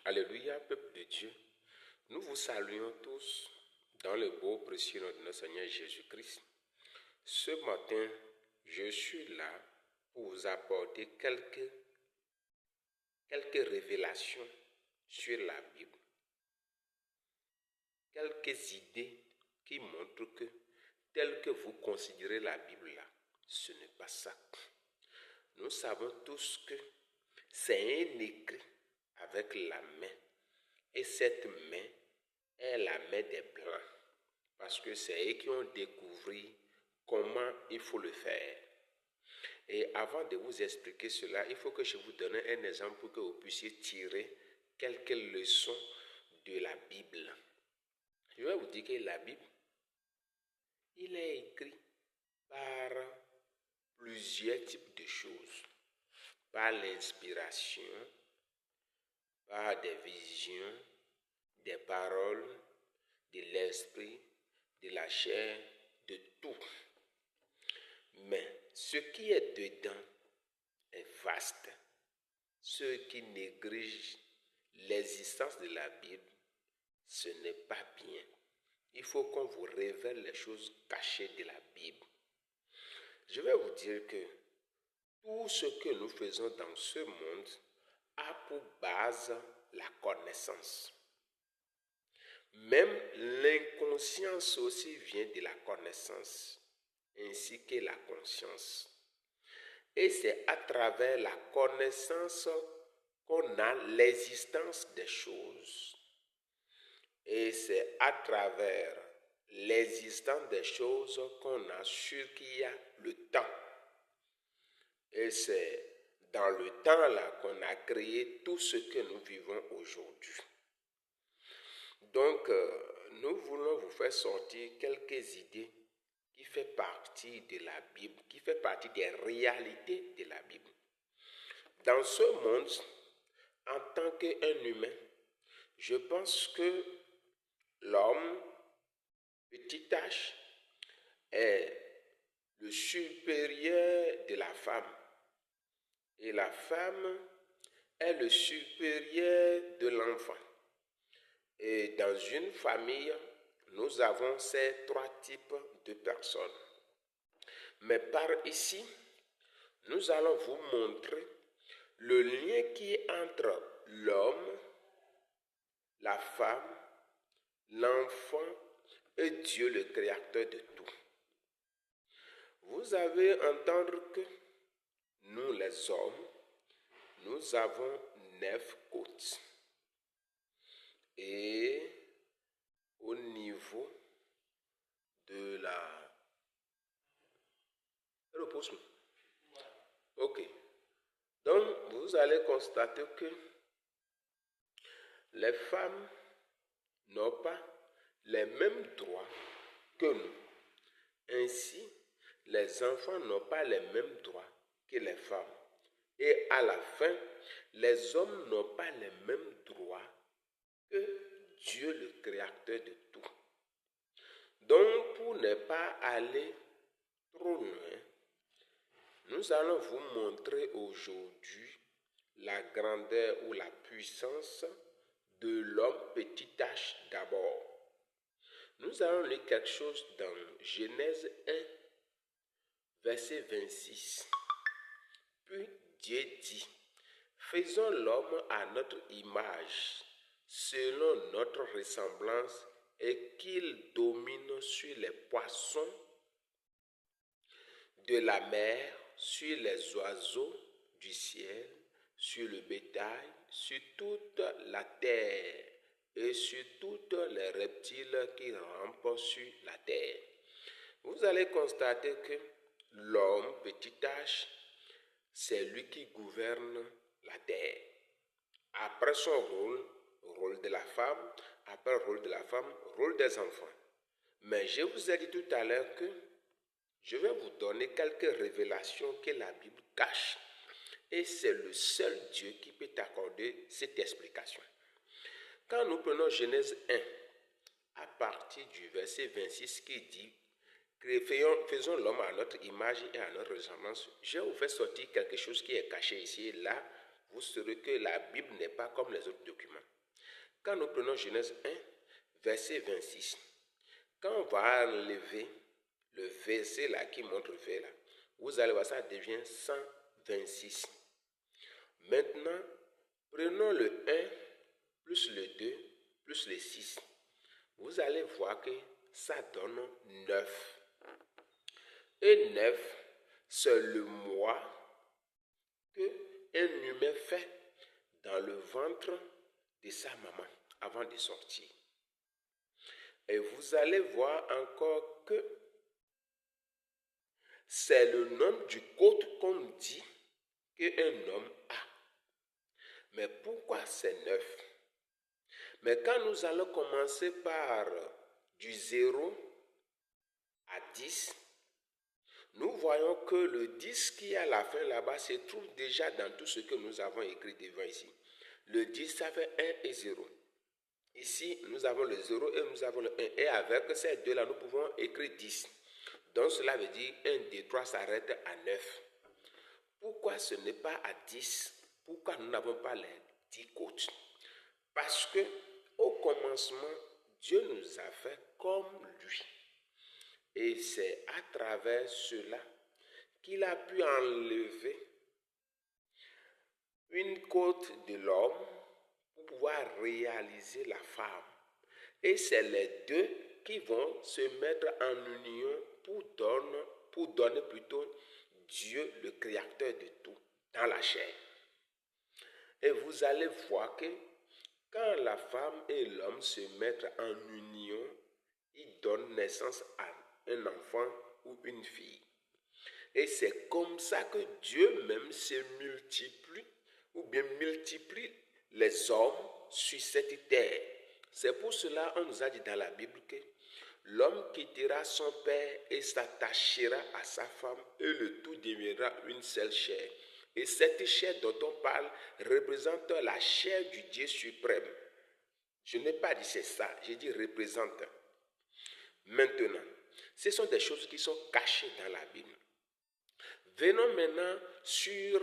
Alléluia, peuple de Dieu. Nous vous saluons tous dans le beau précieux nom de notre Seigneur Jésus-Christ. Ce matin, je suis là pour vous apporter quelques révélations sur la Bible. Quelques idées qui montrent que, tel que vous considérez la Bible là, ce n'est pas ça. Nous savons tous que c'est un écrit avec la main. Et cette main est la main des Blancs. Parce que c'est eux qui ont découvert comment il faut le faire. Et avant de vous expliquer cela, il faut que je vous donne un exemple pour que vous puissiez tirer quelques leçons de la Bible. Je vais vous dire que la Bible, il est écrit par plusieurs types de choses. Par l'inspiration, par des visions, des paroles, de l'esprit, de la chair, de tout. Mais ce qui est dedans est vaste. Ceux qui négligent l'existence de la Bible, ce n'est pas bien. Il faut qu'on vous révèle les choses cachées de la Bible. Je vais vous dire que tout ce que nous faisons dans ce monde a pour base la connaissance. Même l'inconscience aussi vient de la connaissance, ainsi que la conscience. Et c'est à travers la connaissance qu'on a l'existence des choses. Et c'est à travers l'existence des choses qu'on assure qu'il y a le temps. Et c'est dans le temps-là qu'on a créé tout ce que nous vivons aujourd'hui. Donc, nous voulons vous faire sortir quelques idées qui font partie de la Bible, qui font partie des réalités de la Bible. Dans ce monde, en tant qu'un humain, je pense que l'homme, petit h, est le supérieur de la femme. Et la femme est le supérieur de l'enfant. Et dans une famille, nous avons ces trois types de personnes. Mais par ici, nous allons vous montrer le lien qui est entre l'homme, la femme, l'enfant et Dieu le créateur de tout. Vous avez entendu que nous les hommes, nous avons 9 côtes. Et au niveau de la... Repose-moi. Ok. Donc, vous allez constater que les femmes n'ont pas les mêmes droits que nous. Ainsi, les enfants n'ont pas les mêmes droits que les femmes. Et à la fin, les hommes n'ont pas les mêmes droits que Dieu le créateur de tout. Donc, pour ne pas aller trop loin, nous allons vous montrer aujourd'hui la grandeur ou la puissance de l'homme petit h d'abord. Nous allons lire quelque chose dans Genèse 1, verset 26. Puis Dieu dit, faisons l'homme à notre image, selon notre ressemblance, et qu'il domine sur les poissons de la mer, sur les oiseaux du ciel, sur le bétail, sur toute la terre et sur tous les reptiles qui rampent sur la terre. Vous allez constater que l'homme, petit h, c'est lui qui gouverne la terre. Après son rôle de la femme, après le rôle de la femme, rôle des enfants. Mais je vous ai dit tout à l'heure que je vais vous donner quelques révélations que la Bible cache. Et c'est le seul Dieu qui peut t'accorder cette explication. Quand nous prenons Genèse 1, à partir du verset 26 qui dit faisons l'homme à notre image et à notre ressemblance, je vais vous faire sortir quelque chose qui est caché ici et là. vous saurez que la Bible n'est pas comme les autres documents. Quand nous prenons Genèse 1, verset 26, quand on va enlever le verset là qui montre V là, vous allez voir, ça devient 126. Maintenant, prenons le 1 plus le 2 plus le 6. Vous allez voir que ça donne 9. Et 9, c'est le mois qu'un humain fait dans le ventre de sa maman avant de sortir. Et vous allez voir encore que c'est le nombre du côte qu'on dit qu'un homme a. Mais pourquoi c'est 9? Mais quand nous allons commencer par du 0 à 10, nous voyons que le 10 qui est à la fin là-bas se trouve déjà dans tout ce que nous avons écrit devant ici. Le 10, ça fait 1 et 0. Ici, nous avons le 0 et nous avons le 1. Et avec ces deux-là, nous pouvons écrire 10. Donc, cela veut dire 1, 2, 3 s'arrête à 9. Pourquoi ce n'est pas à 10? Pourquoi nous n'avons pas les 10 côtes? Parce que au commencement, Dieu nous a fait comme lui. Et c'est à travers cela qu'il a pu enlever une côte de l'homme pour pouvoir réaliser la femme. Et c'est les deux qui vont se mettre en union pour donner plutôt Dieu, le créateur de tout, dans la chair. Et vous allez voir que quand la femme et l'homme se mettent en union, ils donnent naissance à un enfant ou une fille. Et c'est comme ça que Dieu même se multiplie, ou bien multiplie les hommes sur cette terre. C'est pour cela qu'on nous a dit dans la Bible que l'homme quittera son père et s'attachera à sa femme et le tout deviendra une seule chair. Et cette chair dont on parle représente la chair du Dieu suprême. Je n'ai pas dit c'est ça, j'ai dit représente. Maintenant, ce sont des choses qui sont cachées dans la Bible. Venons maintenant sur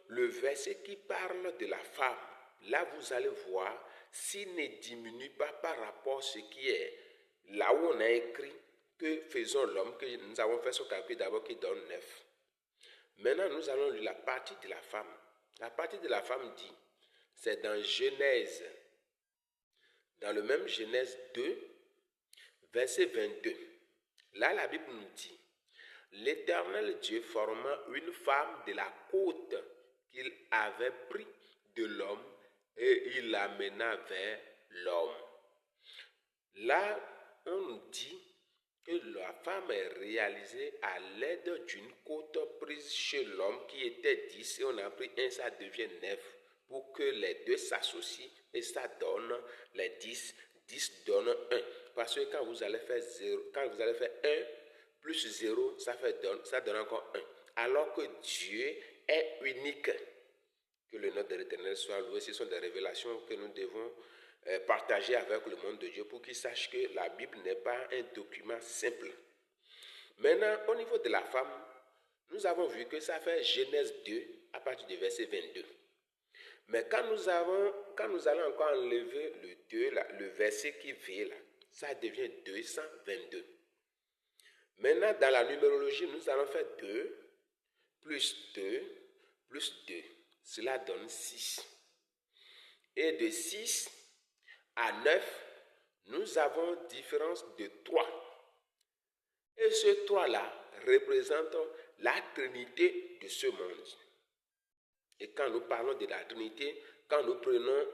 le verset qui parle de la femme. Là, vous allez voir s'il ne diminue pas par rapport à ce qui est là où on a écrit que faisons l'homme, que nous avons fait ce calcul d'abord qui donne 9. Maintenant, nous allons lire la partie de la femme. La partie de la femme dit, c'est dans Genèse, dans le même Genèse 2, verset 22. Là, la Bible nous dit, l'Éternel Dieu forma une femme de la côte qu'il avait pris de l'homme et il l'amena vers l'homme. Là, on nous dit que la femme est réalisée à l'aide d'une côte prise chez l'homme qui était 10 et on a pris 1, ça devient 9 pour que les deux s'associent et ça donne les 10. 10 donne 1. Parce que quand vous allez faire 0, quand vous allez faire 1 plus 0, ça donne encore 1. Alors que Dieu est unique. Que le nom de l'Éternel soit loué. Ce sont des révélations que nous devons partager avec le monde de Dieu pour qu'ils sachent que la Bible n'est pas un document simple. Maintenant, au niveau de la femme, nous avons vu que ça fait Genèse 2 à partir du verset 22. Mais quand nous allons encore enlever le 2, là, le verset qui vient là, ça devient 222. Maintenant, dans la numérologie, nous allons faire 2 plus 2 plus 2. Cela donne 6. Et de 6 à 9, nous avons différence de 3. Et ce 3-là représente la Trinité de ce monde. Et quand nous parlons de la Trinité, quand nous prenons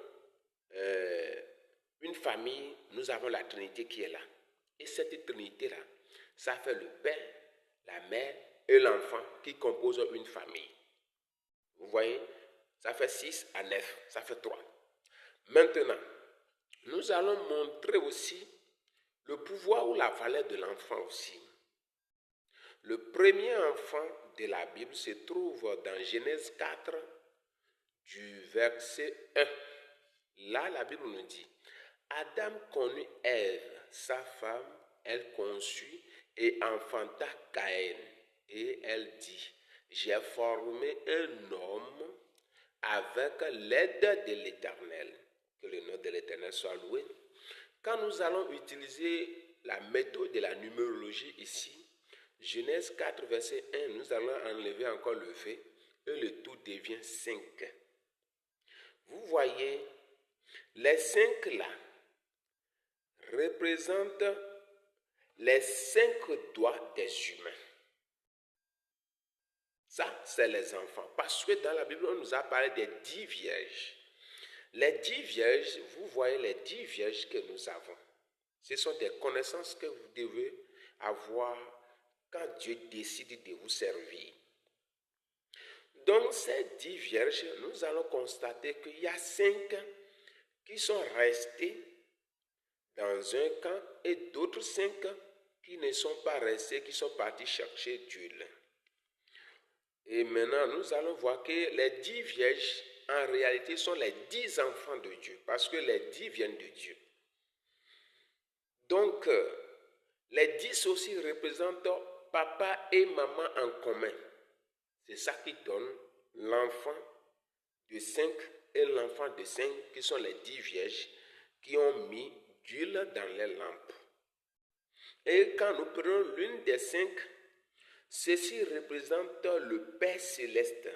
une famille, nous avons la Trinité qui est là. Et cette Trinité-là, ça fait le Père, la Mère et l'enfant qui composent une famille. Vous voyez, ça fait 6 à 9, ça fait 3. Maintenant, nous allons montrer aussi le pouvoir ou la valeur de l'enfant aussi. Le premier enfant de la Bible se trouve dans Genèse 4, du verset 1. Là, la Bible nous dit, Adam connut Ève, sa femme, elle conçut et enfanta Caïn. Et elle dit, j'ai formé un homme avec l'aide de l'Éternel. Que le nom de l'Éternel soit loué. Quand nous allons utiliser la méthode de la numérologie ici, Genèse 4, verset 1, nous allons enlever encore le V et le tout devient 5. Vous voyez, les 5 là représentent les 5 doigts des humains. Ça, c'est les enfants. Parce que dans la Bible, on nous a parlé des 10 vierges. Les 10 vierges, vous voyez les 10 vierges que nous avons. Ce sont des connaissances que vous devez avoir quand Dieu décide de vous servir. Dans ces 10 vierges, nous allons constater qu'il y a 5 qui sont restés dans un camp et d'autres 5 qui ne sont pas restés, qui sont partis chercher d'huile. Et maintenant, nous allons voir que les 10 vierges, en réalité, sont les 10 enfants de Dieu, parce que les 10 viennent de Dieu. Donc, les 10 aussi représentent papa et maman en commun. C'est ça qui donne l'enfant de 5 et l'enfant de 5, qui sont les 10 vierges, qui ont mis d'huile dans les lampes. Et quand nous prenons l'une des 5, ceci représente le Père céleste.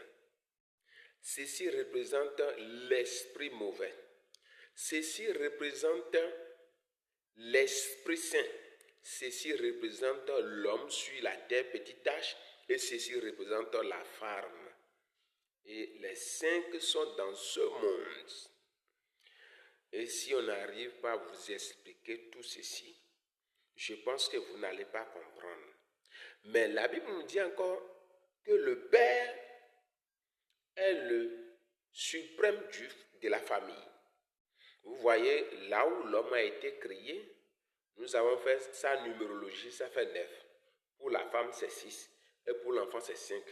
Ceci représente l'esprit mauvais. Ceci représente l'Esprit Saint. Ceci représente l'homme sur la terre, petite tache, et ceci représente la femme. Et les 5 sont dans ce monde. Et si on n'arrive pas à vous expliquer tout ceci, je pense que vous n'allez pas comprendre. Mais la Bible nous dit encore que le Père est le suprême Dieu de la famille. Vous voyez, là où l'homme a été créé, nous avons fait sa numérologie, ça fait 9. Pour la femme, c'est 6. Et pour l'enfant, c'est 5.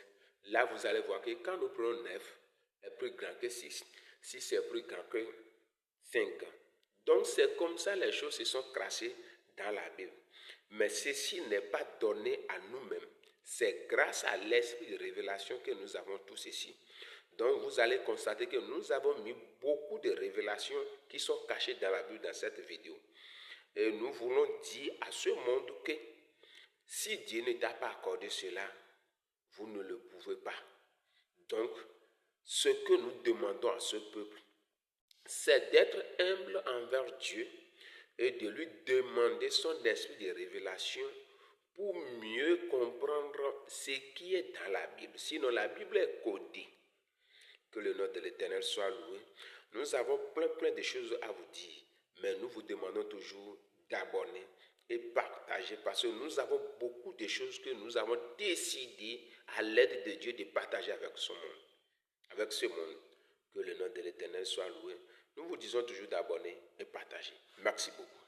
Là, vous allez voir que quand nous prenons 9, est plus grand que 6. 6 est plus grand que 5. Donc, c'est comme ça les choses se sont crassées dans la Bible. Mais ceci n'est pas donné à nous-mêmes. C'est grâce à l'esprit de révélation que nous avons tout ceci. Donc, vous allez constater que nous avons mis beaucoup de révélations qui sont cachées dans la Bible dans cette vidéo. Et nous voulons dire à ce monde que si Dieu ne t'a pas accordé cela, vous ne le pouvez pas. Donc, ce que nous demandons à ce peuple, c'est d'être humble envers Dieu et de lui demander son esprit de révélation pour mieux comprendre ce qui est dans la Bible. Sinon, la Bible est codée. Que le nom de l'Éternel soit loué. Nous avons plein de choses à vous dire, mais nous vous demandons toujours d'abonner et partager, parce que nous avons beaucoup de choses que nous avons décidé à l'aide de Dieu de partager avec ce monde. Avec ce monde. Que le nom de l'Éternel soit loué. Nous vous disons toujours d'abonner et partager. Merci beaucoup.